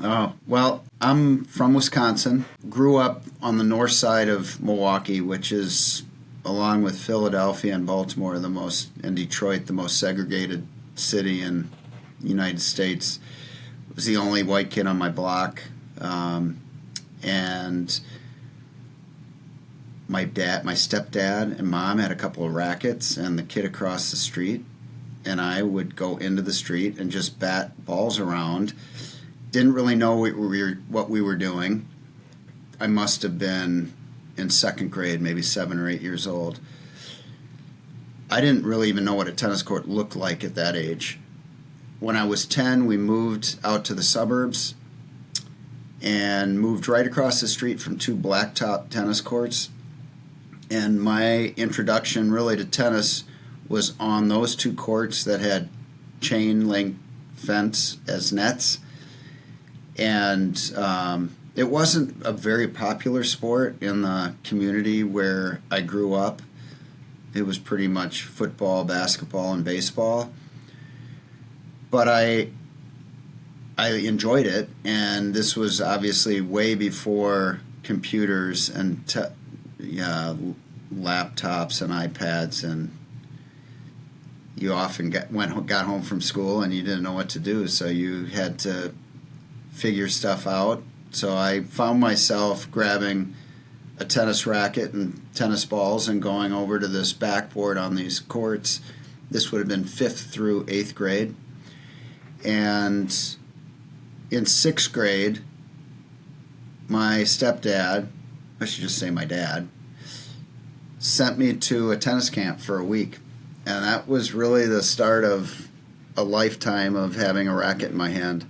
Oh, well, I'm from Wisconsin. Grew up on the north side of Milwaukee, which is, along with Philadelphia and Baltimore, and Detroit, the most segregated city in the United States. Was the only white kid on my block. And my stepdad and mom had a couple of rackets, and the kid across the street and I would go into the street and just bat balls around. Didn't really know what we were doing. I must have been in second grade, maybe 7 or 8 years old. I didn't really even know what a tennis court looked like at that age. When I was 10, we moved out to the suburbs and moved right across the street from 2 blacktop tennis courts. And my introduction really to tennis was on those 2 courts that had chain link fence as nets. And it wasn't a very popular sport in the community where I grew up. It was pretty much football, basketball, and baseball. But I enjoyed it, and this was obviously way before computers and laptops and iPads, and you often got home from school and you didn't know what to do, so you had to figure stuff out. So I found myself grabbing a tennis racket and tennis balls and going over to this backboard on these courts. This would have been 5th through 8th grade. And in 6th grade, my stepdad, I should just say my dad, sent me to a tennis camp for a week. And that was really the start of a lifetime of having a racket in my hand.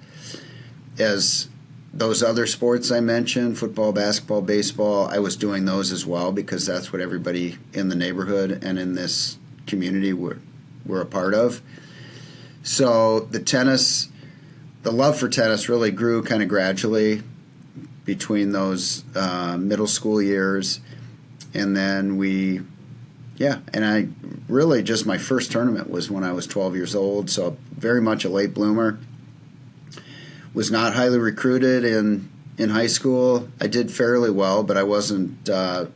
As those other sports I mentioned, football, basketball, baseball, I was doing those as well because that's what everybody in the neighborhood and in this community were a part of. So the love for tennis really grew kind of gradually between those middle school years. And then I really just my first tournament was when I was 12 years old, so very much a late bloomer. Was not highly recruited in high school. I did fairly well, but I wasn't, there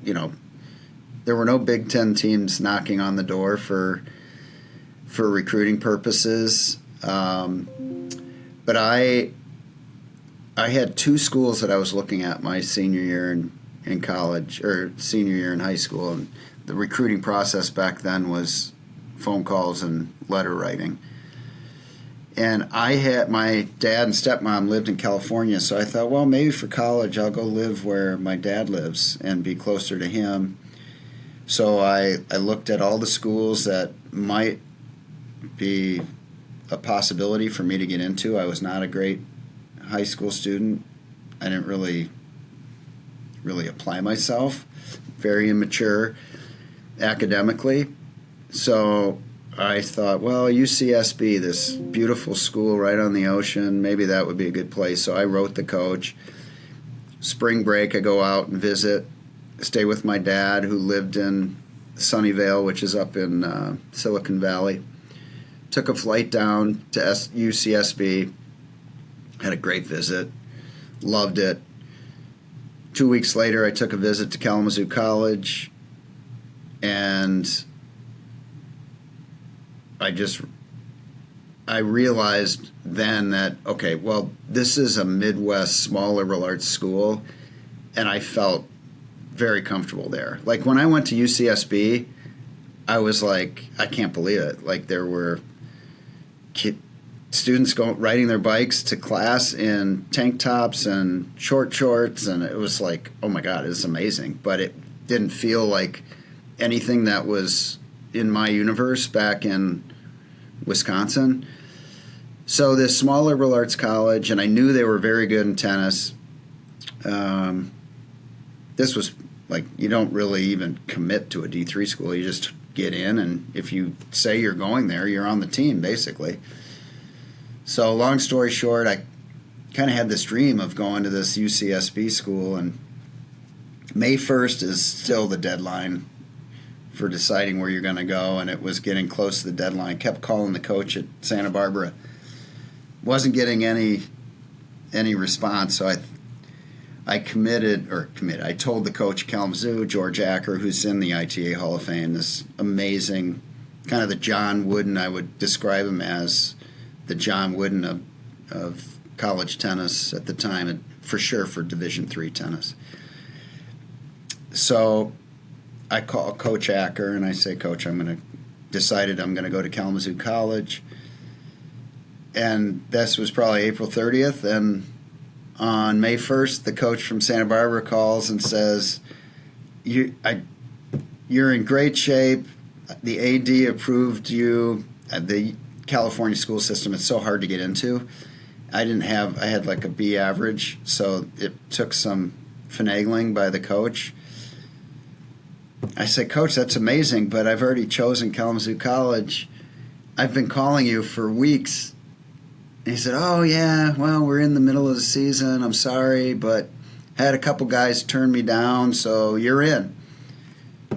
were no Big Ten teams knocking on the door for recruiting purposes. But I had 2 schools that I was looking at my senior year in college, or senior year in high school, and the recruiting process back then was phone calls and letter writing. And I had my dad and stepmom lived in California, so I thought, well, maybe for college I'll go live where my dad lives and be closer to him. So I looked at all the schools that might be a possibility for me to get into. I was not a great high school student. I didn't really apply myself. Very immature academically. So I thought, well, UCSB, this beautiful school right on the ocean, maybe that would be a good place. So I wrote the coach. Spring break, I go out and visit, stay with my dad who lived in Sunnyvale, which is up in Silicon Valley. Took a flight down to UCSB, had a great visit, loved it. 2 weeks later, I took a visit to Kalamazoo College, and I realized then that, okay, well, this is a Midwest small liberal arts school, and I felt very comfortable there. Like, when I went to UCSB, I was like, I can't believe it. Like, there were students riding their bikes to class in tank tops and short shorts, and it was like, oh my God, it's amazing. But it didn't feel like anything that was in my universe back in Wisconsin. So this small liberal arts college, and I knew they were very good in tennis. This was like, you don't really even commit to a D3 school. You just get in, and if you say you're going there, you're on the team, basically. So long story short, I kind of had this dream of going to this UCSB school, and May 1st is still the deadline for deciding where you're going to go, and it was getting close to the deadline. Kept calling the coach at Santa Barbara. Wasn't getting any any response. So I I told the coach Kalamazoo, George Acker, who's in the ITA Hall of Fame, this amazing, kind of the John Wooden, I would describe him as the John Wooden of college tennis at the time, for sure for Division III tennis. So I call Coach Acker and I say, Coach, decided I'm going to go to Kalamazoo College. And this was probably April 30th, and on May 1st, the coach from Santa Barbara calls and says, you're in great shape. The AD approved you. The California school system, it's so hard to get into. I had like a B average, so it took some finagling by the coach. I said, Coach, that's amazing, but I've already chosen Kalamazoo College. I've been calling you for weeks. And he said, oh, yeah, well, we're in the middle of the season. I'm sorry, but had a couple guys turn me down, so you're in.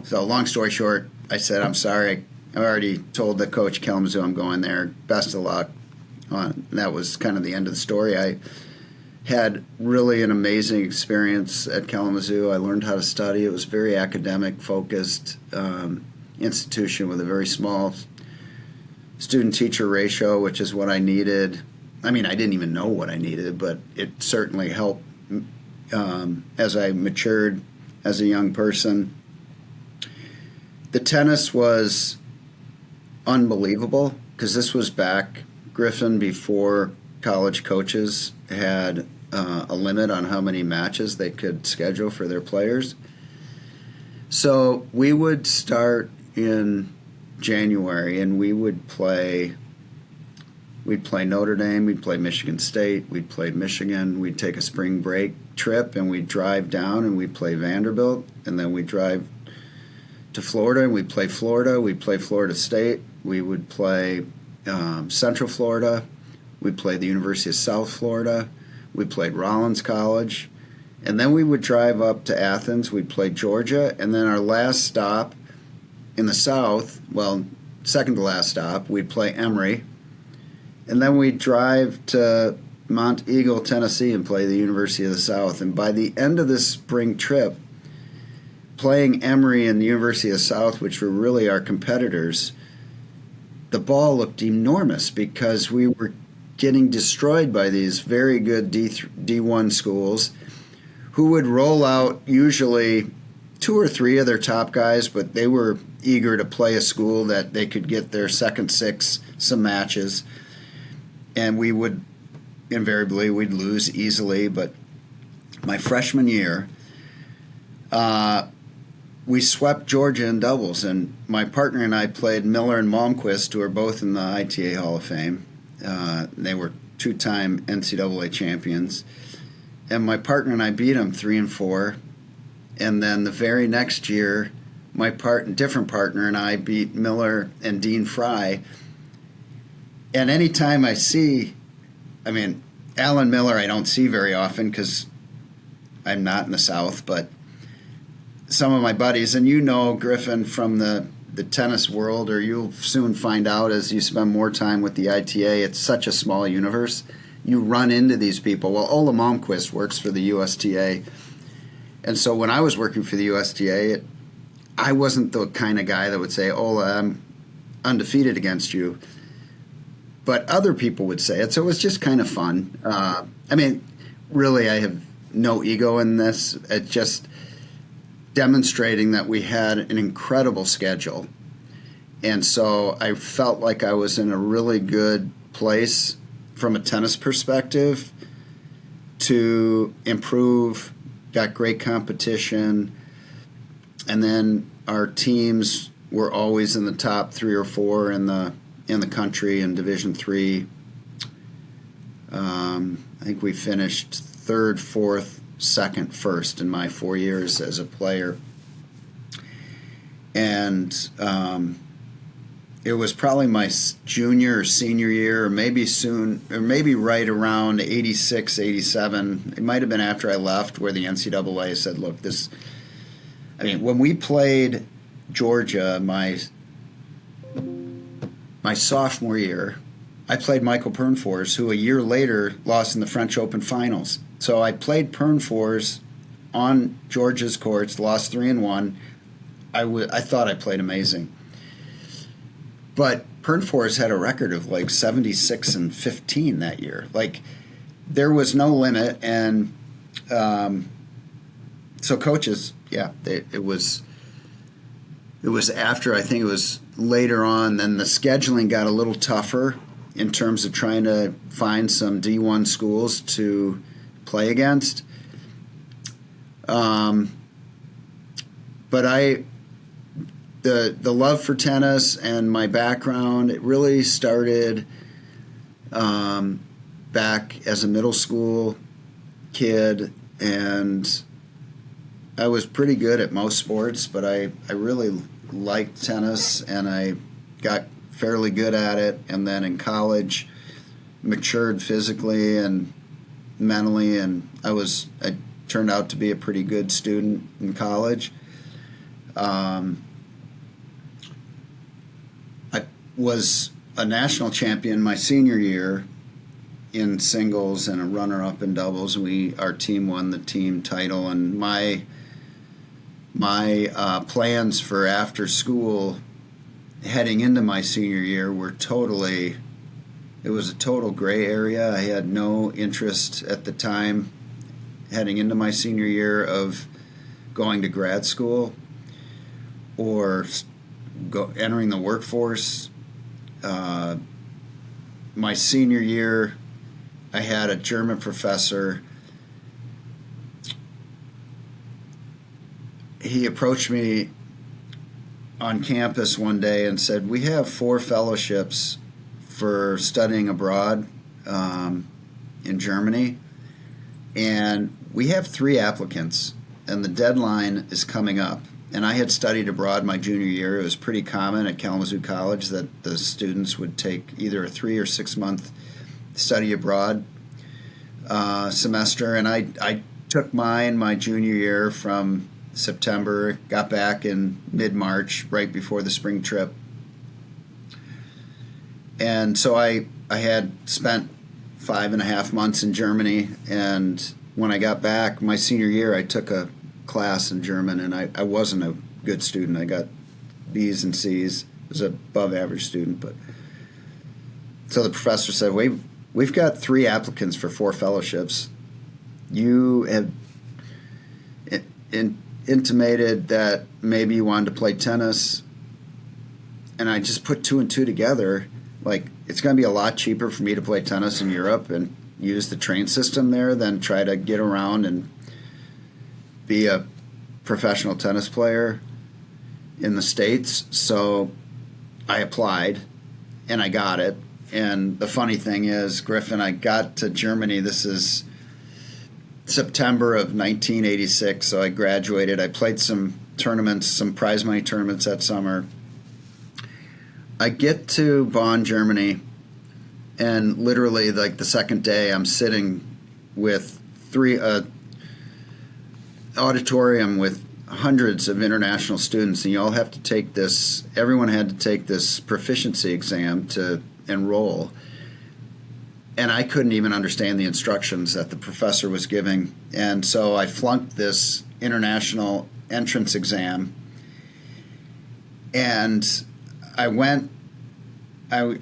So long story short, I said, I'm sorry. I already told the coach Kalamazoo I'm going there. Best of luck. That was kind of the end of the story. I had really an amazing experience at Kalamazoo. I learned how to study. It was a very academic-focused institution with a very small student-teacher ratio, which is what I needed. I mean, I didn't even know what I needed, but it certainly helped as I matured as a young person. The tennis was unbelievable because this was back, Griffin, before college coaches had a limit on how many matches they could schedule for their players. So we would start in January and we'd play Notre Dame, we'd play Michigan State, we'd play Michigan, we'd take a spring break trip and we'd drive down and we'd play Vanderbilt, and then we'd drive to Florida and we'd play Florida State, we would play Central Florida, we'd play the University of South Florida, we played Rollins College, and then we would drive up to Athens, we'd play Georgia, and then our last stop in the South, well, second to last stop, we'd play Emory, and then we'd drive to Mount Eagle, Tennessee, and play the University of the South. And by the end of this spring trip, playing Emory and the University of the South, which were really our competitors, the ball looked enormous because we were getting destroyed by these very good D1 schools who would roll out usually 2 or 3 of their top guys, but they were eager to play a school that they could get their second six some matches. And we would invariably, we'd lose easily. But my freshman year, we swept Georgia in doubles, and my partner and I played Miller and Malmquist, who are both in the ITA Hall of Fame. They were 2-time NCAA champions. And my partner and I beat them 3-4. And then the very next year, my different partner and I beat Miller and Dean Fry. And anytime I see, Alan Miller I don't see very often because I'm not in the South, but some of my buddies, and you know Griffin from the tennis world, or you'll soon find out as you spend more time with the ITA, it's such a small universe. You run into these people. Well, Ola Malmquist works for the USTA. And so when I was working for the USTA, I wasn't the kind of guy that would say, Ola, I'm undefeated against you. But other people would say it, so it was just kind of fun. Really, I have no ego in this. It's just demonstrating that we had an incredible schedule. And so I felt like I was in a really good place from a tennis perspective to improve, got great competition, and then our teams were always in the top 3 or 4 in the country in Division III. I think we finished 3rd, 4th, 2nd, 1st in my 4 years as a player. And it was probably my junior or senior year, or maybe right around 86, 87. It might have been after I left, where the NCAA said, look, when we played Georgia my sophomore year, I played Michael Pernfors, who a year later lost in the French Open finals. So I played Pernfors on Georgia's courts, lost 3-1. I thought I played amazing. But Pernfors had a record of like 76-15 that year. Like, there was no limit, and so coaches, it was after, I think it was later on, then the scheduling got a little tougher in terms of trying to find some D1 schools to play against. But the love for tennis and my background, it really started back as a middle school kid, and I was pretty good at most sports, but I really liked tennis, and I got fairly good at it, and then in college matured physically and mentally, and I turned out to be a pretty good student in college. I was a national champion my senior year in singles and a runner-up in doubles. Our team won the team title, and my plans for after school heading into my senior year were it was a total gray area. I had no interest at the time heading into my senior year of going to grad school or entering the workforce. My senior year, I had a German professor. He approached me on campus one day and said, "We have 4 fellowships for studying abroad in Germany, and we have 3 applicants, and the deadline is coming up." And I had studied abroad my junior year. It was pretty common at Kalamazoo College that the students would take either a 3 or 6 month study abroad semester, and I took mine my junior year from September, got back in mid-March, right before the spring trip. And so I had spent 5.5 months in Germany, and when I got back my senior year, I took a class in German, and I wasn't a good student. I got B's and C's. I was an above average student, but so the professor said, we've got 3 applicants for 4 fellowships. You have intimated that maybe you wanted to play tennis, and I just put 2 and 2 together. Like, it's going to be a lot cheaper for me to play tennis in Europe and use the train system there than try to get around and be a professional tennis player in the States. So I applied, and I got it. And the funny thing is, Griffin, I got to Germany. This is September of 1986, so I graduated. I played some tournaments, some prize money tournaments that summer. I get to Bonn, Germany, and literally, like, the second day, I'm sitting with 3 auditorium with hundreds of international students, and you all have to take this. Everyone had to take this proficiency exam to enroll, and I couldn't even understand the instructions that the professor was giving, and so I flunked this international entrance exam, and I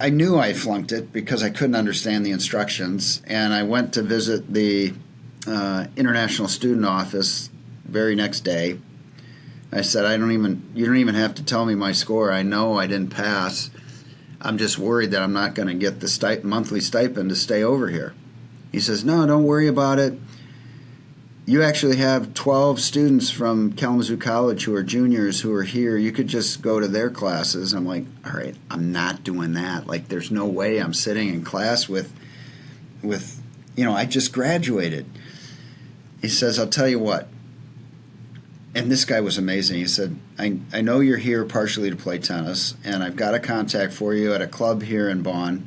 knew I flunked it because I couldn't understand the instructions, and I went to visit the international student office very next day. I said, you don't even have to tell me my score. I know I didn't pass. I'm just worried that I'm not going to get the monthly stipend to stay over here. He says, no, don't worry about it. You actually have 12 students from Kalamazoo College who are juniors who are here. You could just go to their classes. I'm like, all right, I'm not doing that. Like, there's no way I'm sitting in class with I just graduated. He says, I'll tell you what. And this guy was amazing. He said, I know you're here partially to play tennis, and I've got a contact for you at a club here in Bonn.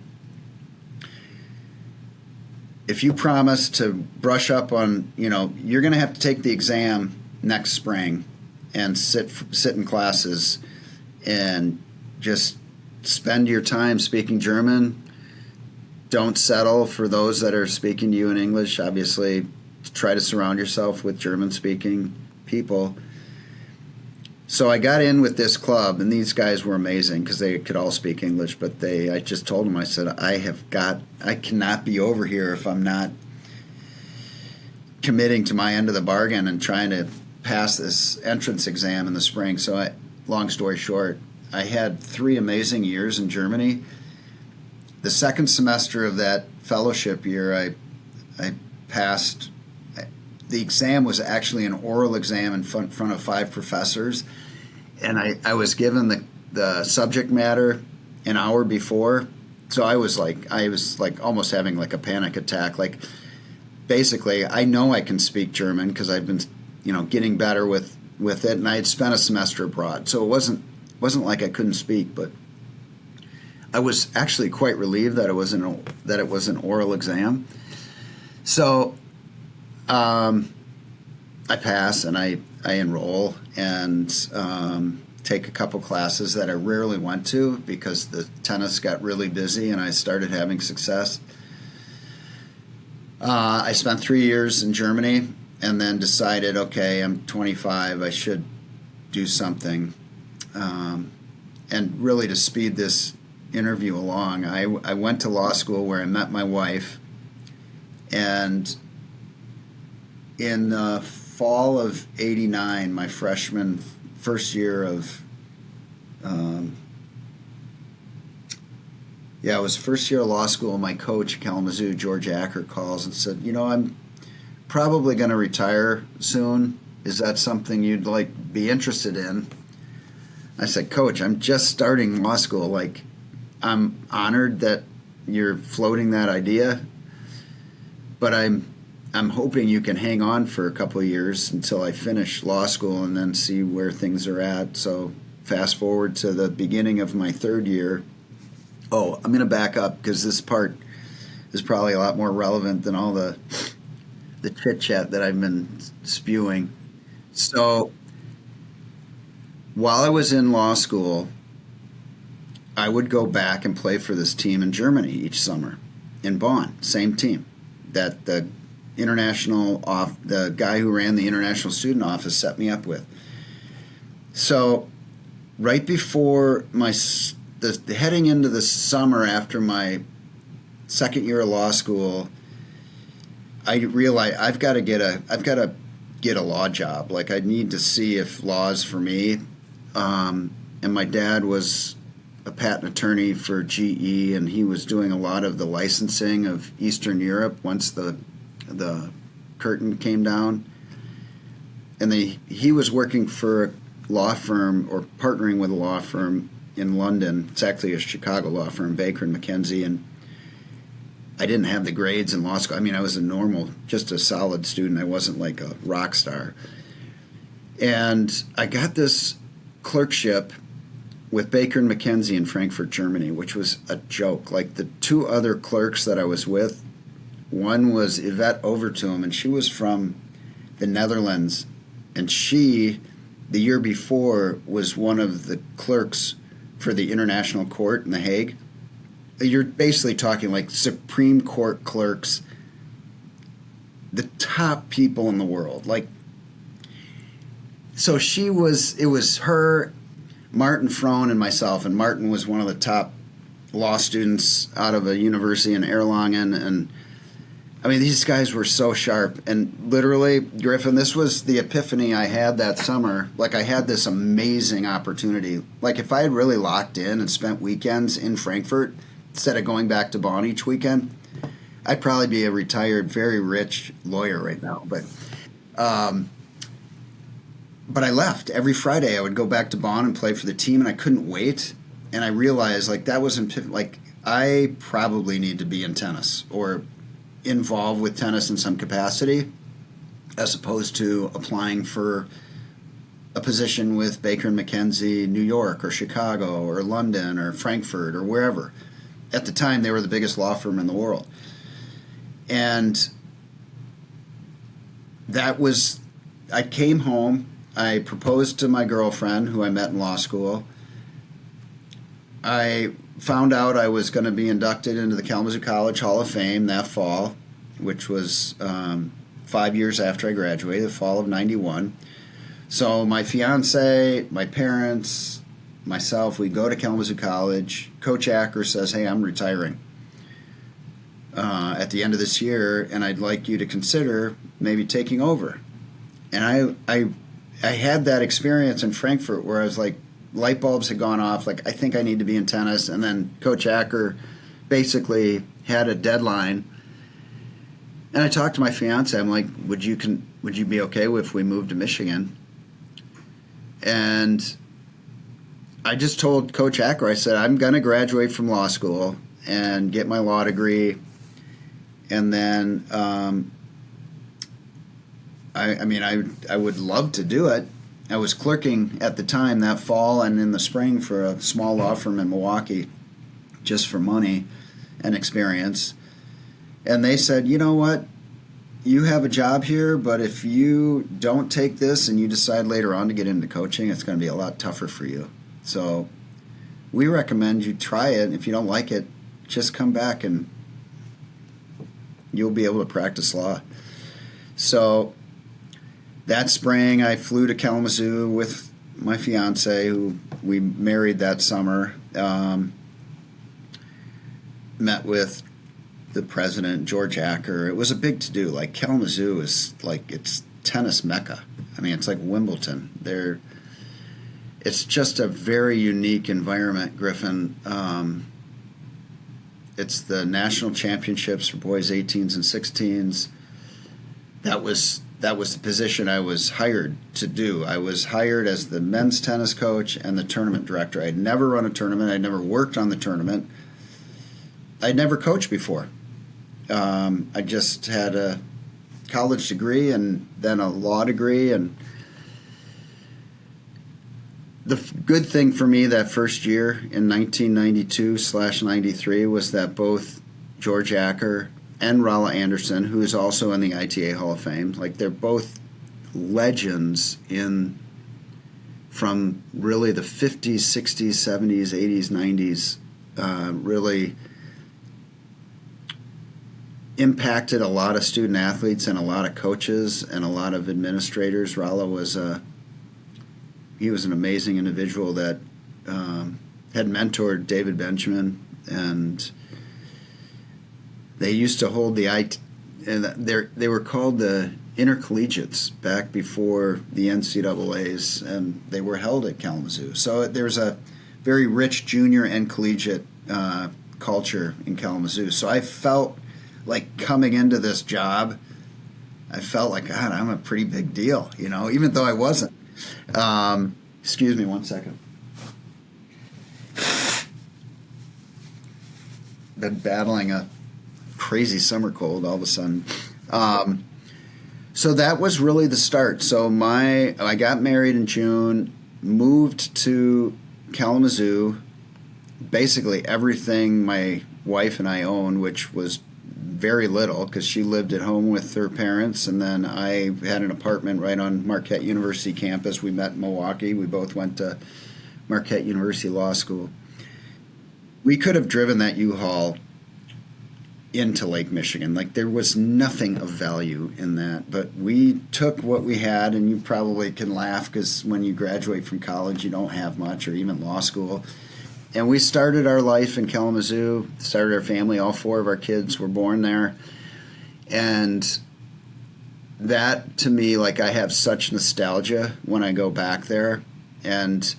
If you promise to brush up on, you're going to have to take the exam next spring and sit in classes and just spend your time speaking German don't settle for those that are speaking to you in English. Obviously, try to surround yourself with German-speaking people. So I got in with this club, and these guys were amazing because they could all speak English. But I just told them, I said, I cannot be over here if I'm not committing to my end of the bargain and trying to pass this entrance exam in the spring. So long story short, I had 3 amazing years in Germany. The second semester of that fellowship year, I passed. The exam was actually an oral exam in front of 5 professors, and I was given the subject matter an hour before, so I was like almost having like a panic attack. Like, basically, I know I can speak German because I've been getting better with it, and I had spent a semester abroad, so it wasn't like I couldn't speak, but I was actually quite relieved that it was an oral exam. So I pass and I enroll and take a couple classes that I rarely went to because the tennis got really busy and I started having success. I spent 3 years in Germany and then decided, okay, I'm 25, I should do something. And really, to speed this interview along, I went to law school where I met my wife, and in the fall of '89, my first year of it was first year of law school. My coach at Kalamazoo, George Acker, calls and said, I'm probably going to retire soon. Is that something you'd be interested in? I said, Coach, I'm just starting law school. I'm honored that you're floating that idea, but I'm hoping you can hang on for a couple of years until I finish law school and then see where things are at. So fast forward to the beginning of my 3rd year. Oh, I'm going to back up because this part is probably a lot more relevant than all the chit-chat that I've been spewing. So while I was in law school, I would go back and play for this team in Germany each summer in Bonn, same team that the guy who ran the international student office set me up with. So right before heading into the summer after my 2nd year of law school, I realized I've got to get a law job. I need to see if law is for me. And my dad was a patent attorney for GE, and he was doing a lot of the licensing of Eastern Europe once the curtain came down. And he was working for a law firm, or partnering with a law firm in London. It's actually a Chicago law firm, Baker and McKenzie, and I didn't have the grades in law school. I mean, I was just a solid student. I wasn't like a rock star. And I got this clerkship with Baker and McKenzie in Frankfurt, Germany, which was a joke. The 2 other clerks that I was with, one was Yvette Overtoom, and she was from the Netherlands, and she, the year before, was one of the clerks for the International Court in The Hague. You're basically talking Supreme Court clerks, the top people in the world. So it was her, Martin Frohn, and myself, and Martin was one of the top law students out of a university in Erlangen, and I mean, these guys were so sharp. And literally, Griffin, this was the epiphany I had that summer. I had this amazing opportunity. If I had really locked in and spent weekends in Frankfurt instead of going back to Bonn each weekend, I'd probably be a retired, very rich lawyer right now. But I left. Every Friday I would go back to Bonn and play for the team, and I couldn't wait. And I realized that wasn't I probably need to be in tennis or involved with tennis in some capacity, as opposed to applying for a position with Baker and McKenzie, New York or Chicago or London or Frankfurt or wherever. At the time, they were the biggest law firm in the world. And I came home, I proposed to my girlfriend, who I met in law school. I found out I was going to be inducted into the Kalamazoo College Hall of Fame that fall, which was 5 years after I graduated, the fall of '91. So my fiance, my parents, myself, we go to Kalamazoo College. Coach Acker says, "Hey, I'm retiring at the end of this year, and I'd like you to consider maybe taking over." And I had that experience in Frankfurt where I was like, light bulbs had gone off. Like, I think I need to be in tennis. And then Coach Acker basically had a deadline. And I talked to my fiance. I'm like, would you be okay if we moved to Michigan? And I just told Coach Acker, I said, I'm going to graduate from law school and get my law degree. And then, I would love to do it. I was clerking at the time that fall and in the spring for a small law firm in Milwaukee just for money and experience. And they said, you know what? You have a job here, but if you don't take this and you decide later on to get into coaching, it's going to be a lot tougher for you. So we recommend you try it. If you don't like it, just come back and you'll be able to practice law. So that spring, I flew to Kalamazoo with my fiance, who we married that summer. Met with the president, George Acker. It was a big to-do. Like, Kalamazoo is like, it's tennis mecca. I mean, it's like Wimbledon. It's just a very unique environment, Griffin. It's the national championships for boys 18s and 16s. That was the position I was hired to do. I was hired as the men's tennis coach and the tournament director. I'd never run a tournament. I'd never worked on the tournament. I'd never coached before. I just had a college degree and then a law degree. And the good thing for me that first year in 1992/93 was that both George Acker and Rolla Anderson, who is also in the ITA Hall of Fame, like, they're both legends from really the 50s, 60s, 70s, 80s, 90s, really impacted a lot of student athletes and a lot of coaches and a lot of administrators. Rolla was an amazing individual that had mentored David Benjamin, and they used to hold the and they were called the intercollegiates back before the NCAAs, and they were held at Kalamazoo. So there's a very rich junior and collegiate culture in Kalamazoo. So I felt like, coming into this job, I felt like, God, I'm a pretty big deal, even though I wasn't. Excuse me one second. Been battling a crazy summer cold all of a sudden. So that was really the start. So I got married in June, moved to Kalamazoo. Basically everything my wife and I owned, which was very little because she lived at home with her parents, and then I had an apartment right on Marquette University campus. We met in Milwaukee. We both went to Marquette University Law School. We could have driven that U-Haul into Lake Michigan. Like, there was nothing of value in that, but we took what we had. And you probably can laugh because when you graduate from college, you don't have much, or even law school. And we started our life in Kalamazoo, started our family. All 4 of our kids were born there. And that, to me, like, I have such nostalgia when I go back there. And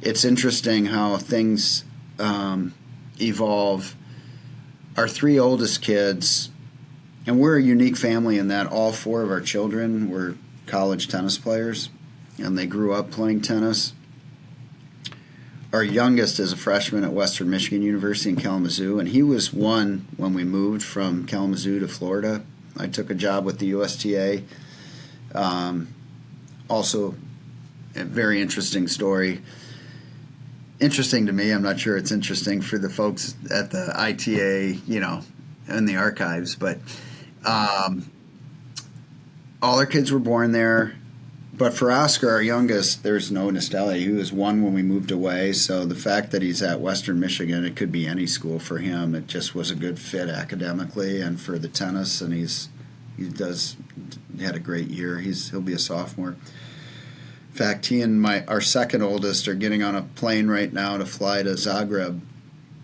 it's interesting how things evolve. Our 3 oldest kids, and we're a unique family in that all 4 of our children were college tennis players, and they grew up playing tennis. Our youngest is a freshman at Western Michigan University in Kalamazoo, and he was 1 when we moved from Kalamazoo to Florida. I took a job with the USTA. Also, a very interesting story. Interesting to me. I'm not sure it's interesting for the folks at the ITA, in the archives, but all our kids were born there. But for Oscar, our youngest, there's no nostalgia. He was one when we moved away, so the fact that he's at Western Michigan, it could be any school for him. It just was a good fit academically and for the tennis, and he had a great year. He'll be a sophomore. In fact, he and our second oldest are getting on a plane right now to fly to Zagreb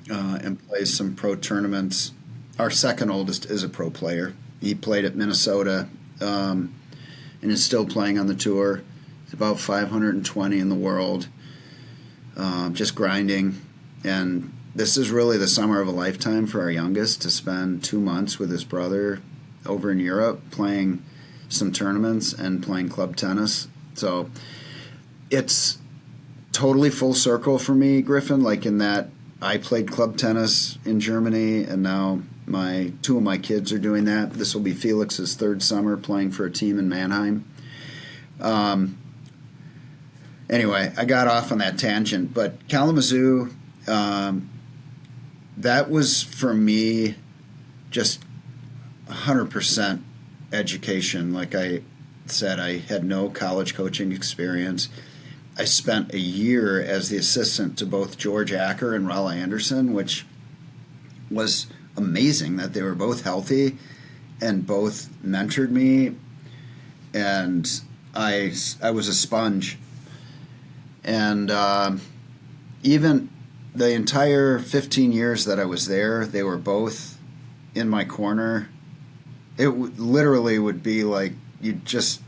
and play some pro tournaments. Our second oldest is a pro player. He played at Minnesota. And is still playing on the tour. He's about 520 in the world, just grinding. And this is really the summer of a lifetime for our youngest, to spend 2 months with his brother over in Europe playing some tournaments and playing club tennis. So it's totally full circle for me, Griffin, like in that I played club tennis in Germany, and now two of my kids are doing that. This will be Felix's third summer playing for a team in Mannheim. Anyway, I got off on that tangent, but Kalamazoo, that was for me just 100% education. Like I said, I had no college coaching experience. I spent a year as the assistant to both George Acker and Raleigh Anderson, which was amazing that they were both healthy and both mentored me, and I was a sponge. And even the entire 15 years that I was there, they were both in my corner. It literally would be like you'd just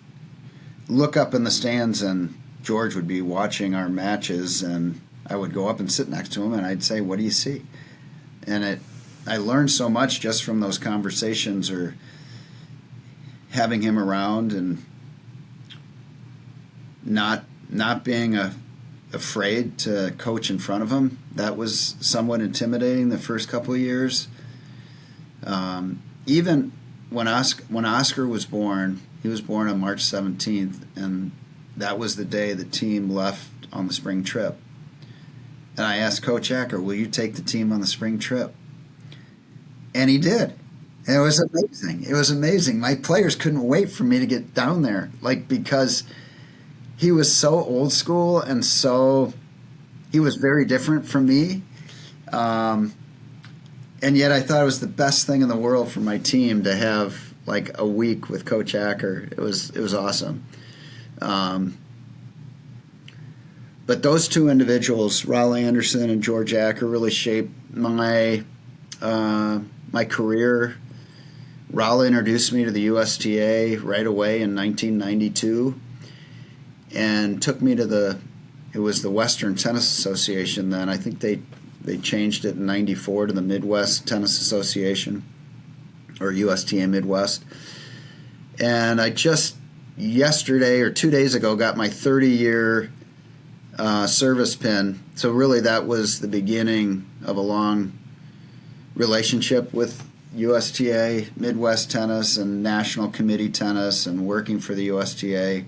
look up in the stands and George would be watching our matches, and I would go up and sit next to him and I'd say, "What do you see?" And I learned so much just from those conversations or having him around, and not being afraid to coach in front of him. That was somewhat intimidating the first couple of years. Even when Oscar was born, he was born on March 17th, and that was the day the team left on the spring trip. And I asked Coach Acker, "Will you take the team on the spring trip?" And he did. And it was amazing. It was amazing. My players couldn't wait for me to get down there, because he was so old school and he was very different from me. And yet I thought it was the best thing in the world for my team to have like a week with Coach Acker. It was awesome. But those two individuals, Raleigh Anderson and George Acker, really shaped my career. Raleigh introduced me to the USTA right away in 1992 and took me to it was the Western Tennis Association then. I think they changed it in 94 to the Midwest Tennis Association, or USTA Midwest. And I just yesterday or 2 days ago got my 30-year service pin. So really that was the beginning of a long relationship with USTA, Midwest Tennis, and National Committee Tennis, and working for the USTA.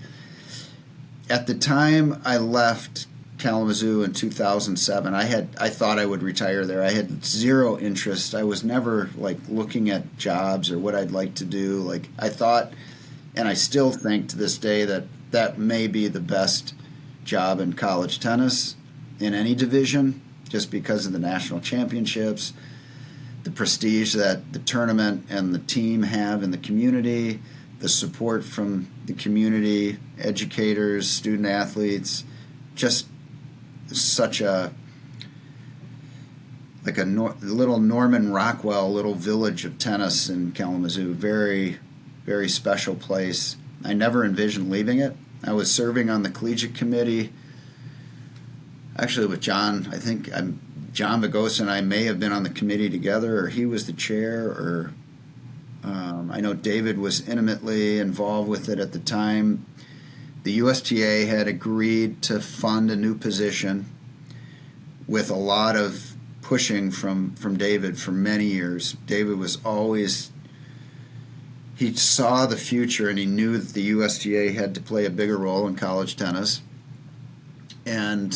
At the time I left Kalamazoo in 2007, I thought I would retire there. I had zero interest. I was never looking at jobs or what I'd like to do. I thought, and I still think to this day, that may be the best job in college tennis in any division, just because of the national championships, the prestige that the tournament and the team have in the community, the support from the community, educators, student athletes, just such a little Norman Rockwell, little village of tennis in Kalamazoo. Very, very special place. I never envisioned leaving it. I was serving on the collegiate committee, actually with John. I think John Bagosa and I may have been on the committee together, or he was the chair, or I know David was intimately involved with it at the time. The USTA had agreed to fund a new position with a lot of pushing from David for many years. David was always, he saw the future, and he knew that the USTA had to play a bigger role in college tennis. And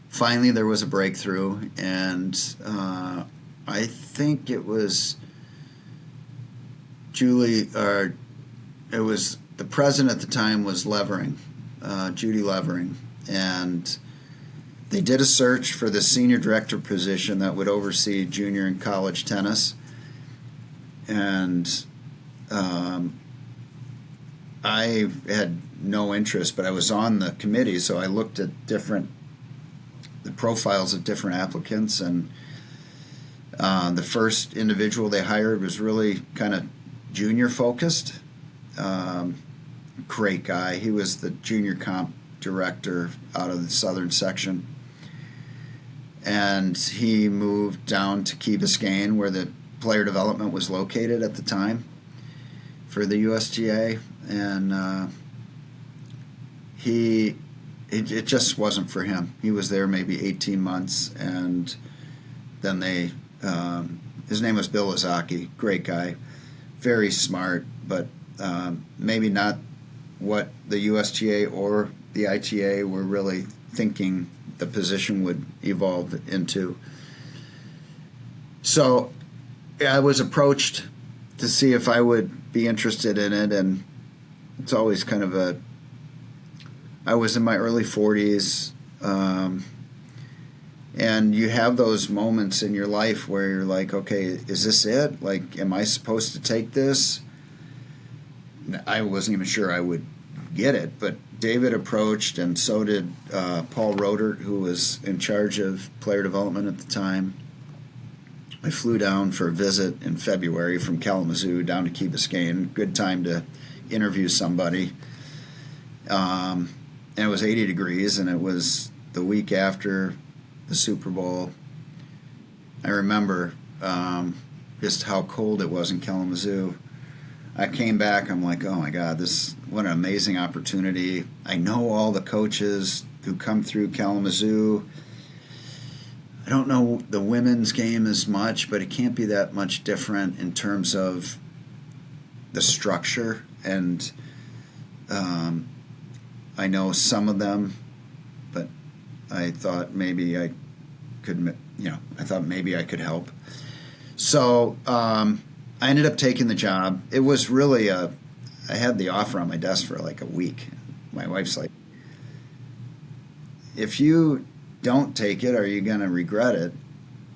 finally there was a breakthrough, and I think it was Julie, or it was the president at the time was Levering, Judy Levering, and they did a search for the senior director position that would oversee junior and college tennis. And I had no interest, but I was on the committee, so I looked at the profiles of different applicants, and the first individual they hired was really kind of junior focused. Great guy. He was the junior comp director out of the southern section. And he moved down to Key Biscayne, where the player development was located at the time for the USTA. And it just wasn't for him. He was there maybe 18 months, and then his name was Bill Ozaki, great guy, very smart, but maybe not what the USTA or the ITA were really thinking the position would evolve into. So I was approached to see if I would be interested in it, and it's always kind of I was in my early 40s, and you have those moments in your life where you're like, okay, is this it? Like, am I supposed to take this? I wasn't even sure I would get it, but David approached, and so did Paul Rodert, who was in charge of player development at the time. I flew down for a visit in February from Kalamazoo down to Key Biscayne. Good time to interview somebody. And it was 80 degrees, and it was the week after the Super Bowl. I remember just how cold it was in Kalamazoo. I came back, I'm like, oh my God, what an amazing opportunity. I know all the coaches who come through Kalamazoo. I don't know the women's game as much, but it can't be that much different in terms of the structure. And I know some of them, but I thought maybe I could, help. So I ended up taking the job. It was really I had the offer on my desk for like a week. My wife's like, if you don't take it, are you going to regret it?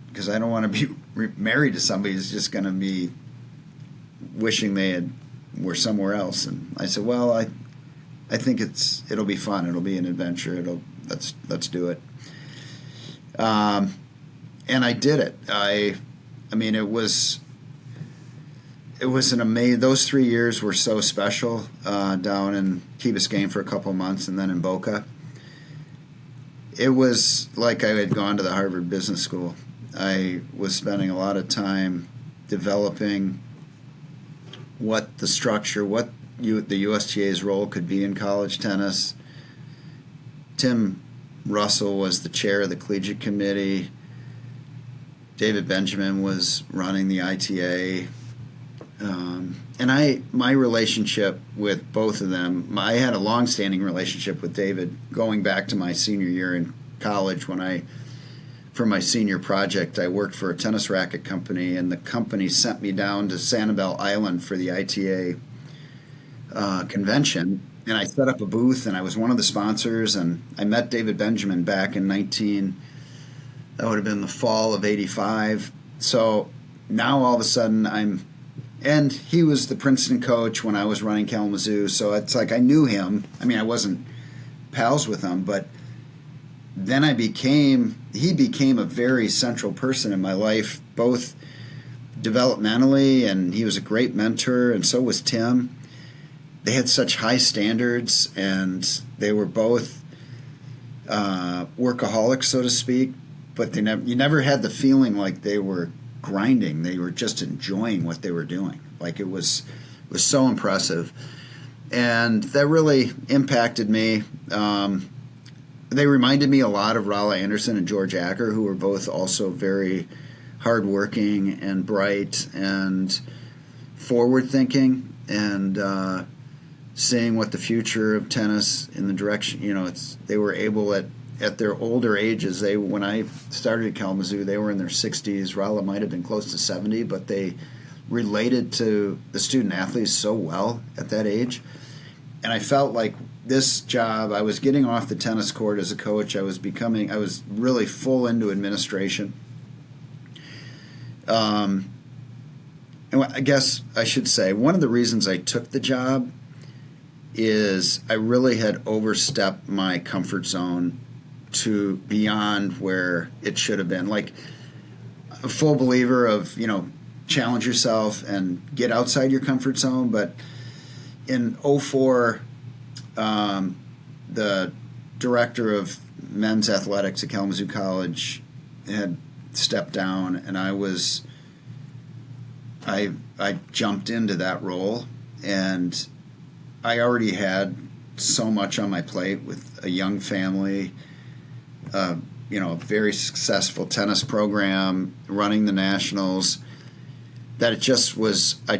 Because I don't want to be married to somebody who's just going to be wishing they were somewhere else. And I said, well, I think it'll be fun. It'll be an adventure. Let's do it. And I did it. I mean, it was an amazing. Those 3 years were so special. Down in Key Biscayne for a couple of months, and then in Boca. It was like I had gone to the Harvard Business School. I was spending a lot of time developing what the structure, the USTA's role could be in college tennis. Tim Russell was the chair of the collegiate committee. David Benjamin was running the ITA. And my relationship with both of them, I had a long-standing relationship with David going back to my senior year in college when for my senior project, I worked for a tennis racket company, and the company sent me down to Sanibel Island for the ITA convention, and I set up a booth, and I was one of the sponsors, and I met David Benjamin back in that would have been the fall of 85. So now all of a sudden and he was the Princeton coach when I was running Kalamazoo, so it's like I knew him. I mean, I wasn't pals with him, but then he became a very central person in my life, both developmentally, and he was a great mentor, and so was Tim. They had such high standards, and they were both workaholics, so to speak, but you never had the feeling like they were grinding. They were just enjoying what they were doing. Like it was so impressive, and that really impacted me. They reminded me a lot of Rolla Anderson and George Acker, who were both also very hardworking and bright and forward-thinking, and seeing what the future of tennis in the direction. They were able at their older ages. When I started at Kalamazoo, they were in their 60s. Rolla might have been close to 70, but they related to the student athletes so well at that age. And I felt like this job, I was getting off the tennis court as a coach. I was really full into administration. And I guess I should say, one of the reasons I took the job is I really had overstepped my comfort zone to beyond where it should have been. Like, a full believer of, challenge yourself and get outside your comfort zone. But in '04, the director of men's athletics at Kalamazoo College had stepped down, and I jumped into that role, and I already had so much on my plate with a young family, a very successful tennis program, running the nationals, that it just was, I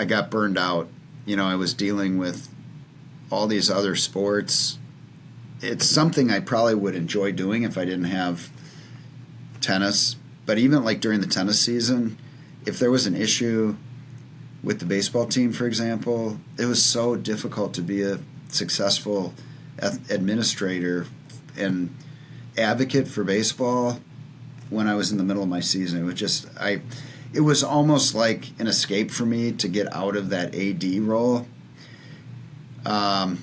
got burned out. I was dealing with all these other sports. It's something I probably would enjoy doing if I didn't have tennis. But even like during the tennis season, if there was an issue with the baseball team, for example, it was so difficult to be a successful administrator and advocate for baseball when I was in the middle of my season. It was almost like an escape for me to get out of that AD role. But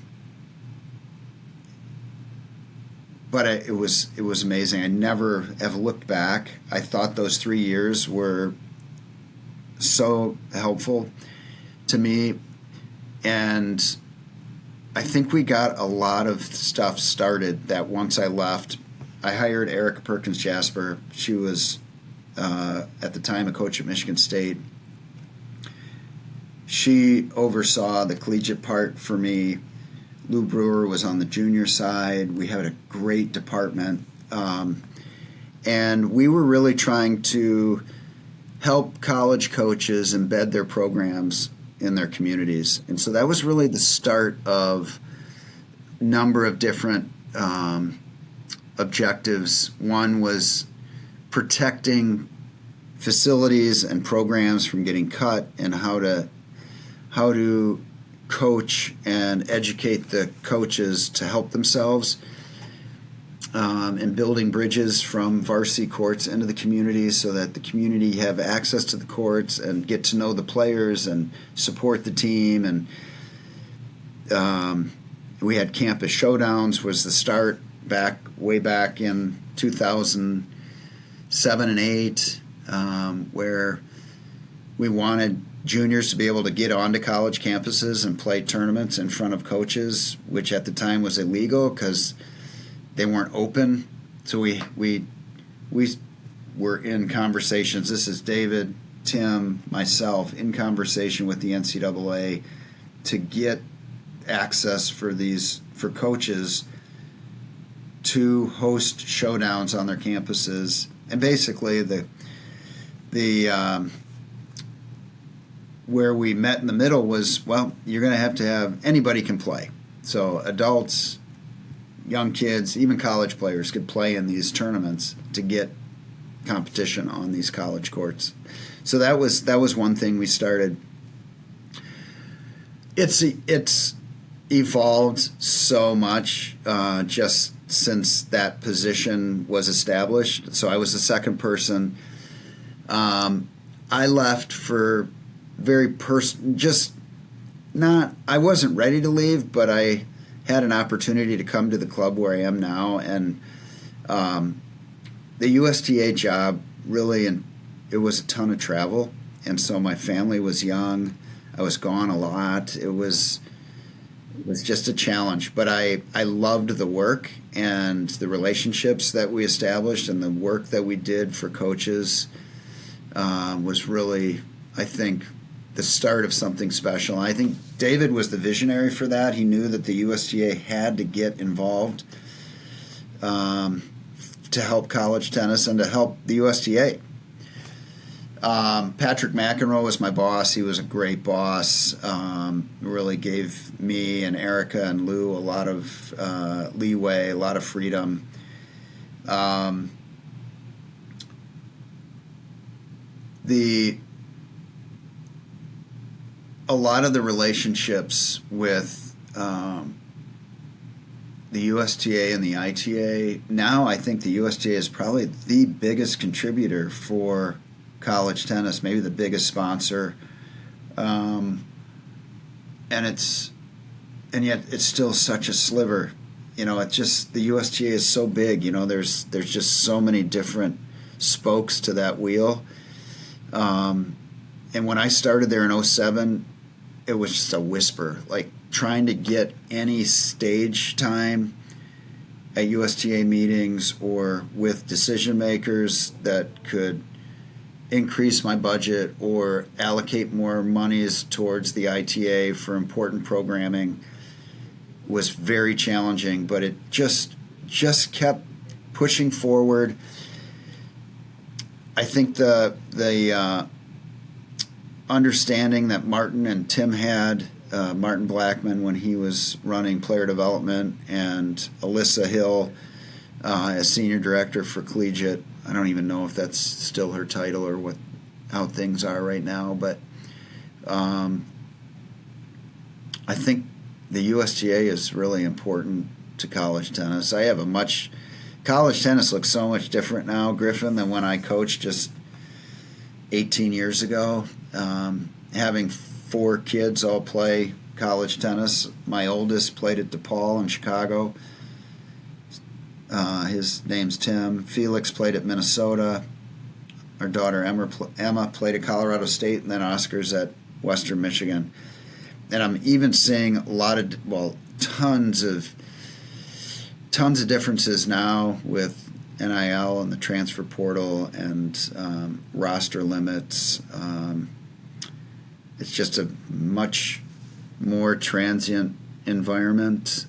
it was amazing. I never have looked back. I thought those 3 years were so helpful to me, and I think we got a lot of stuff started that once I left. I hired Erica Perkins Jasper. She was at the time a coach at Michigan State. She oversaw the collegiate part for me. Lou Brewer was on the junior side. We had a great department. And we were really trying to help college coaches embed their programs in their communities. And so that was really the start of a number of different objectives. One was protecting facilities and programs from getting cut, and how to coach and educate the coaches to help themselves, and building bridges from varsity courts into the community so that the community have access to the courts and get to know the players and support the team. And we had campus showdowns was the start way back in 2007 and 8, where we wanted juniors to be able to get onto college campuses and play tournaments in front of coaches, which at the time was illegal because they weren't open. So we were in conversations. This is David, Tim, myself, in conversation with the NCAA to get access for coaches to host showdowns on their campuses. And basically the where we met in the middle was, well, you're going to have anybody can play. So adults, young kids, even college players could play in these tournaments to get competition on these college courts. So that was one thing we started. It's evolved so much just since that position was established. So I was the second person. I left for I wasn't ready to leave, but I had an opportunity to come to the club where I am now, and the USTA job really, and it was a ton of travel, and so my family was young. I was gone a lot. It was just a challenge, but I loved the work and the relationships that we established, and the work that we did for coaches was really, I think, the start of something special. I think David was the visionary for that. He knew that the USTA had to get involved to help college tennis and to help the USTA. Patrick McEnroe was my boss. He was a great boss. Really gave me and Erica and Lou a lot of leeway, a lot of freedom. A lot of the relationships with the USTA and the ITA. Now I think the USTA is probably the biggest contributor for college tennis, maybe the biggest sponsor. And yet it's still such a sliver. It's just the USTA is so big. There's just so many different spokes to that wheel. And when I started there in '07, it was just a whisper, like trying to get any stage time at USTA meetings or with decision makers that could increase my budget or allocate more monies towards the ITA for important programming was very challenging, but it just kept pushing forward. I think the understanding that Martin and Tim had, Martin Blackman when he was running player development, and Alyssa Hill as senior director for collegiate. I don't even know if that's still her title or how things are right now, but I think the USTA is really important to college tennis. College tennis looks so much different now, Griffin, than when I coached just 18 years ago. Having 4 kids all play college tennis. My oldest played at DePaul in Chicago. His name's Tim. Felix played at Minnesota. Our daughter Emma played at Colorado State, and then Oscar's at Western Michigan. And I'm even seeing tons of differences now with NIL and the transfer portal and roster limits. It's just a much more transient environment.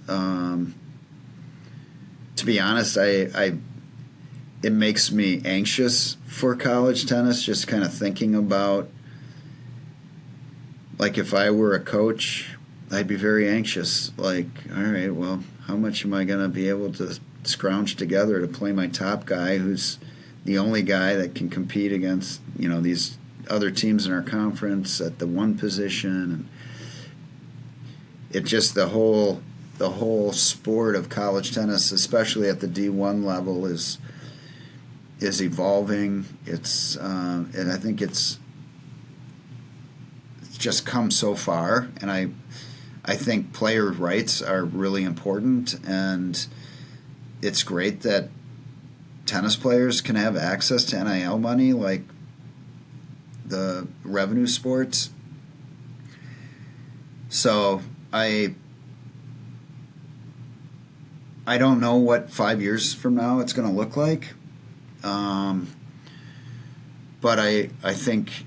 To be honest, it makes me anxious for college tennis, just kind of thinking about, like, if I were a coach, I'd be very anxious. Like, all right, well, how much am I going to be able to scrounge together to play my top guy, who's the only guy that can compete against, these other teams in our conference at the one position? And it just, the whole sport of college tennis, especially at the D1 level, is evolving. And I think it's just come so far, and I think player rights are really important, and it's great that tennis players can have access to NIL money like the revenue sports. So I don't know what 5 years from now it's going to look like, but I think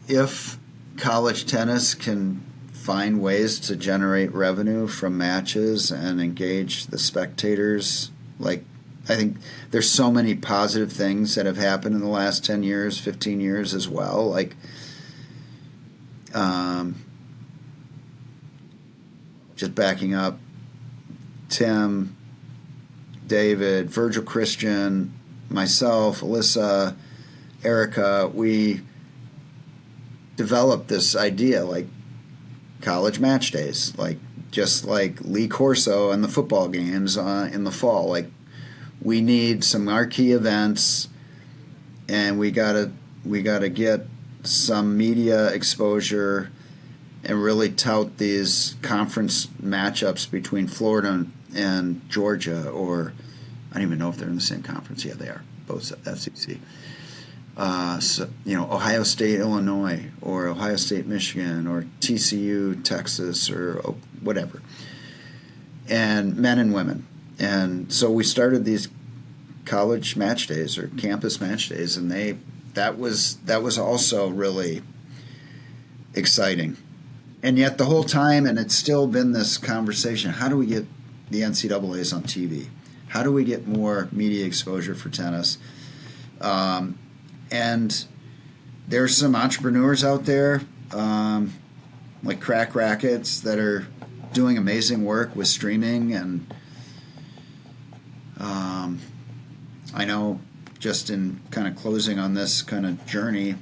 if college tennis can find ways to generate revenue from matches and engage the spectators, I think there's so many positive things that have happened in the last 10 years, 15 years as well. Just backing up, Tim, David, Virgil Christian, myself, Alyssa, Erica, we developed this idea, college match days, just like Lee Corso and the football games in the fall. We need some marquee events, and we gotta get some media exposure and really tout these conference matchups between Florida and Georgia, or I don't even know if they're in the same conference. Yeah, they are, both SEC. Ohio State, Illinois, or Ohio State, Michigan, or TCU, Texas, or whatever, and men and women. And so we started these college match days or campus match days, and that was also really exciting. And yet the whole time, and it's still been this conversation, how do we get the NCAAs on TV? How do we get more media exposure for tennis? And there's some entrepreneurs out there, like Crack Rackets, that are doing amazing work with streaming. And I know, just in kind of closing on this kind of journey,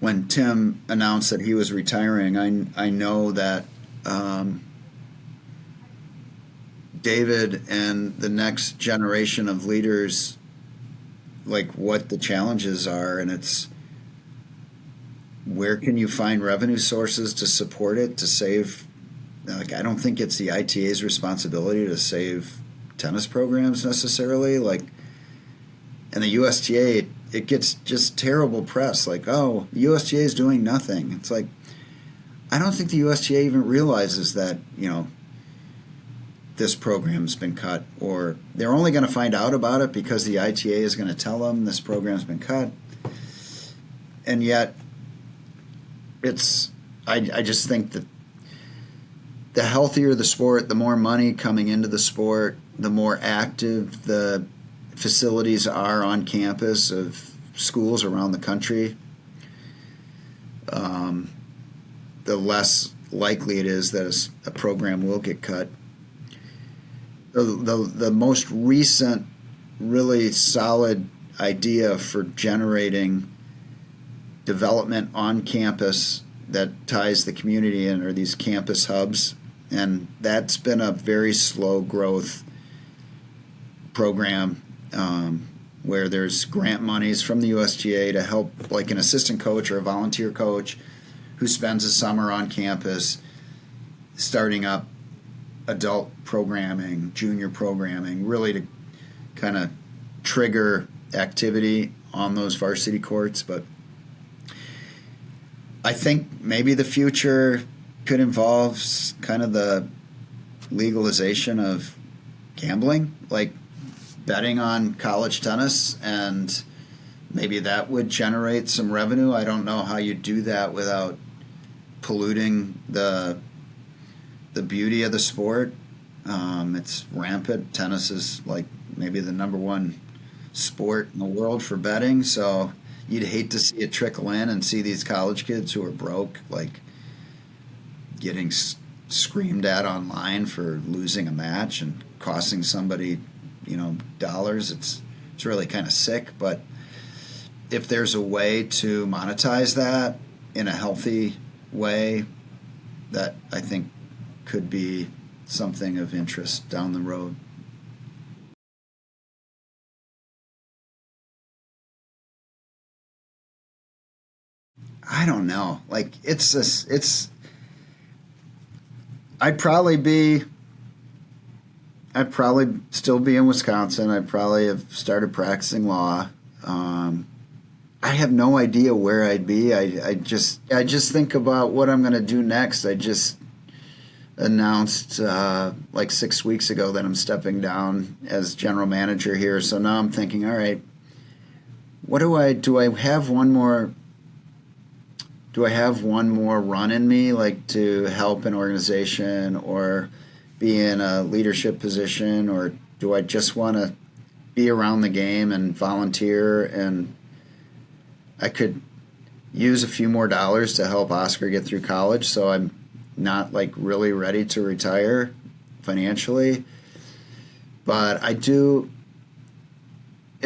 when Tim announced that he was retiring, I know that David and the next generation of leaders, like what the challenges are, and it's where can you find revenue sources to support it, to save. Like, I don't think it's the ITA's responsibility to save tennis programs necessarily. Like, and the USTA, it gets just terrible press. Like, oh, the USTA is doing nothing. It's like, I don't think the USTA even realizes that, this program's been cut, or they're only going to find out about it because the ITA is going to tell them this program's been cut. And yet, I just think that the healthier the sport, the more money coming into the sport, the more active the facilities are on campus of schools around the country, the less likely it is that a program will get cut. The most recent, really solid idea for generating development on campus that ties the community in are these campus hubs. And that's been a very slow growth program where there's grant monies from the USGA to help, like an assistant coach or a volunteer coach who spends a summer on campus starting up adult programming, junior programming, really to kind of trigger activity on those varsity courts. But I think maybe the future could involve kind of the legalization of gambling, like betting on college tennis, and maybe that would generate some revenue. I don't know how you do that without polluting the beauty of the sport. It's rampant. Tennis is like maybe the number one sport in the world for betting, so you'd hate to see it trickle in and see these college kids who are broke, like, getting screamed at online for losing a match and costing somebody, dollars. It's really kind of sick. But if there's a way to monetize that in a healthy way, that I think could be something of interest down the road. I don't know. Like, I'd probably still be in Wisconsin. I'd probably have started practicing law. I have no idea where I'd be. I just think about what I'm going to do next. I just announced like 6 weeks ago that I'm stepping down as general manager here. So now I'm thinking, all right, what do I have one more? Do I have one more run in me, like to help an organization or be in a leadership position, or do I just want to be around the game and volunteer? And I could use a few more dollars to help Oscar get through college, so I'm not like really ready to retire financially. But I do.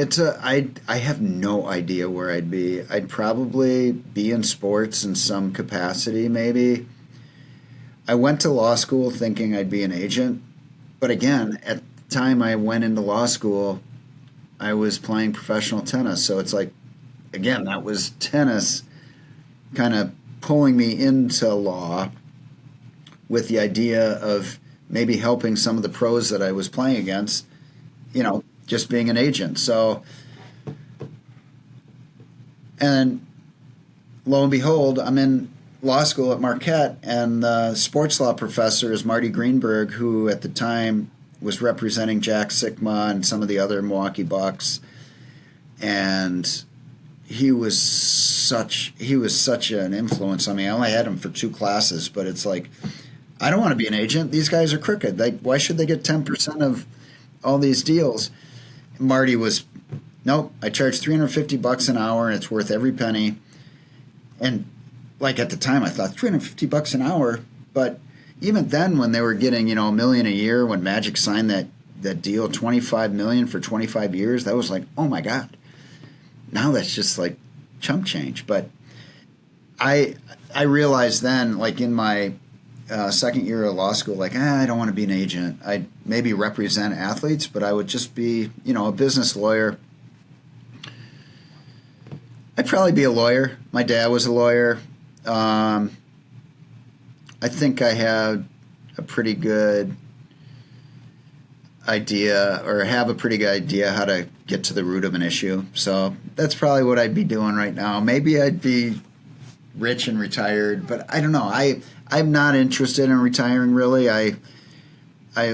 I have no idea where I'd be. I'd probably be in sports in some capacity, maybe. I went to law school thinking I'd be an agent, but again, at the time I went into law school, I was playing professional tennis. So it's like, again, that was tennis kind of pulling me into law with the idea of maybe helping some of the pros that I was playing against, just being an agent. So, and lo and behold, I'm in law school at Marquette, and the sports law professor is Marty Greenberg, who at the time was representing Jack Sikma and some of the other Milwaukee Bucks. And he was such an influence on me. I only had him for 2 classes, but it's like, I don't want to be an agent. These guys are crooked. Why should they get 10% of all these deals? Marty was, nope, I charge $350 an hour and it's worth every penny. And like at the time I thought $350 an hour, but even then when they were getting, $1 million a year, when Magic signed that deal, $25 million for 25 years, that was like, oh my God. Now that's just like chump change. But I realized then, like in my second year of law school, like I don't want to be an agent. I'd maybe represent athletes, but I would just be, a business lawyer. I'd probably be a lawyer. My dad was a lawyer. I think I had a pretty good idea, or have a pretty good idea how to get to the root of an issue. So that's probably what I'd be doing right now. Maybe I'd be rich and retired, but I don't know. I'm not interested in retiring really. I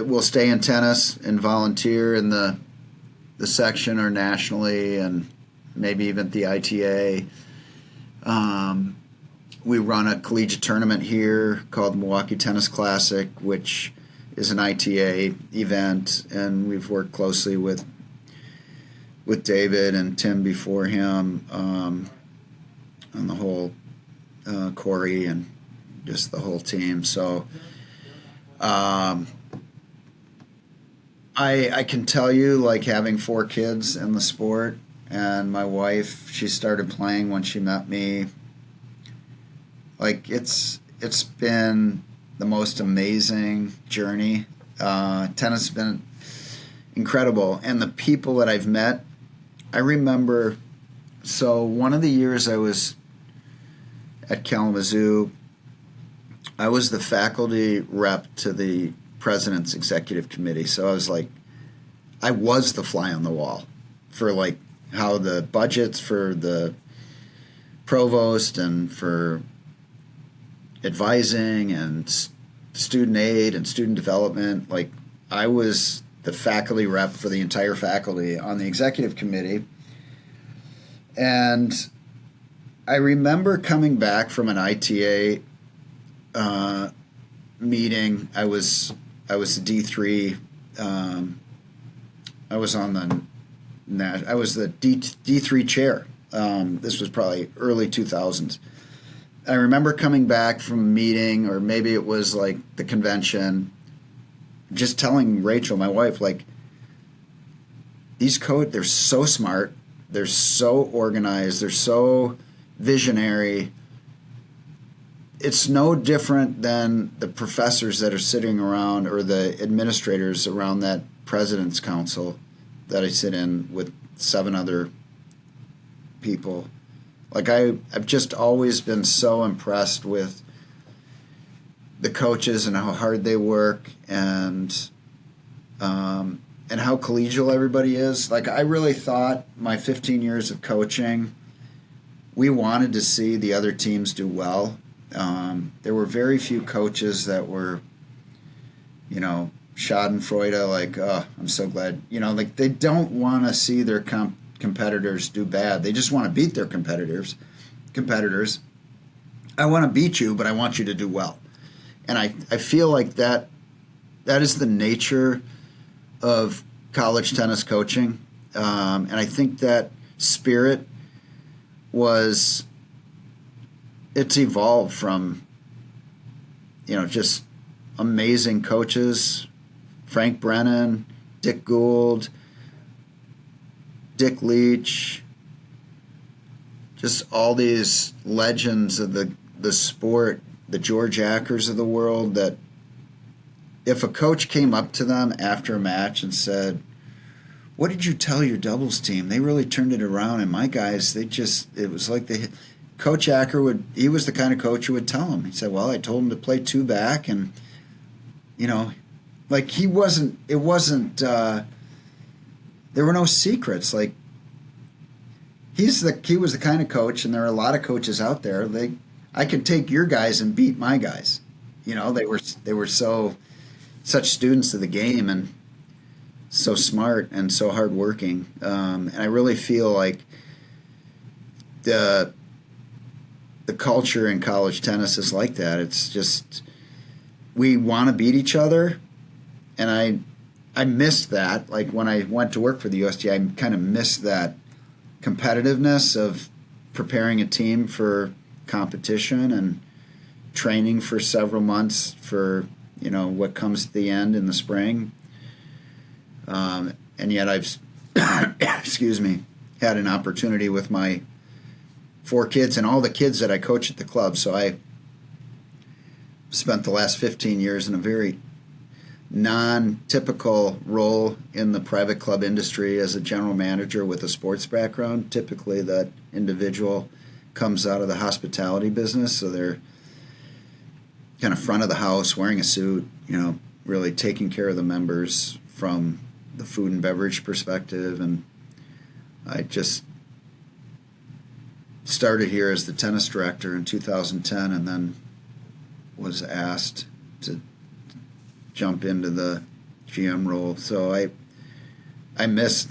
will stay in tennis and volunteer in the section or nationally, and maybe even the ITA. We run a collegiate tournament here called Milwaukee Tennis Classic, which is an ITA event, and we've worked closely with David and Tim before him on the whole Corey and just the whole team. So I can tell you, like having 4 kids in the sport, and my wife, she started playing when she met me. Like it's been the most amazing journey. Tennis has been incredible, and the people that I've met. I remember, so one of the years I was at Kalamazoo, I was the faculty rep to the president's executive committee. So I was the fly on the wall for like how the budgets for the provost and for advising and student aid and student development. Like I was the faculty rep for the entire faculty on the executive committee. And I remember coming back from an ITA meeting. I was D3. I was the D3 chair. This was probably early 2000s. I remember coming back from a meeting, or maybe it was like the convention, just telling Rachel, my wife, like, these they're so smart, they're so organized, they're so visionary. It's no different than the professors that are sitting around, or the administrators around that president's council that I sit in with 7 other people. Like I've just always been so impressed with the coaches and how hard they work, and how collegial everybody is. Like I really thought my 15 years of coaching, we wanted to see the other teams do well. There were very few coaches that were, schadenfreude, like, oh, I'm so glad, like they don't want to see their competitors do bad. They just want to beat their competitors. I want to beat you, but I want you to do well. And I feel like that is the nature of college tennis coaching. And I think that spirit it's evolved from, just amazing coaches, Frank Brennan, Dick Gould, Dick Leach, just all these legends of the sport, the George Ackers of the world, that if a coach came up to them after a match and said, what did you tell your doubles team? They really turned it around, and my guys, it was like Coach Acker he was the kind of coach who would tell him. He said, well, I told him to play 2 back, and, like there were no secrets. Like he was the kind of coach, and there are a lot of coaches out there. I could take your guys and beat my guys. They were such students of the game, and so smart and so hardworking. And I really feel like the culture in college tennis is like that. It's just we want to beat each other, and I missed that. Like when I went to work for the USTA, I kind of missed that competitiveness of preparing a team for competition and training for several months for what comes at the end in the spring. And yet I've had an opportunity with my 4 kids and all the kids that I coach at the club. So I spent the last 15 years in a very non-typical role in the private club industry as a general manager with a sports background. Typically that individual comes out of the hospitality business, so they're kind of front of the house, wearing a suit, really taking care of the members from the food and beverage perspective. And I just started here as the tennis director in 2010 and then was asked to jump into the GM role. So I miss,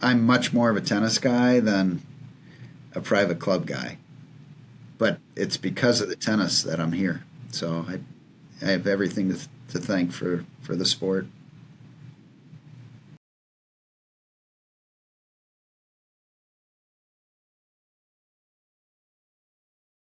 I'm much more of a tennis guy than a private club guy. But it's because of the tennis that I'm here. So I have everything to thank for the sport.